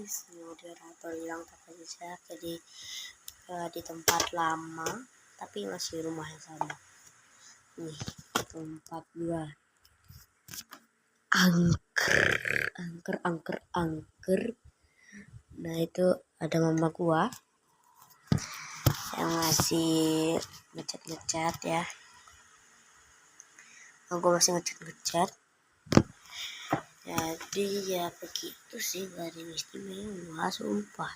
guys, moderator hilang tak jejak. Jadi di tempat lama tapi masih rumah yang sama. Nih tempat gua, angker. Nah itu ada mama gua yang masih ngecat ya. Gua masih ngecat. Jadi ya begitu sih, gak ada yang istimewa sumpah.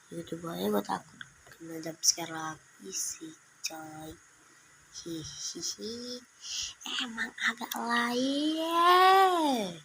Gitu banget, gue takut kena jumpscare lagi sih coy. Hihihi, emang agak lain.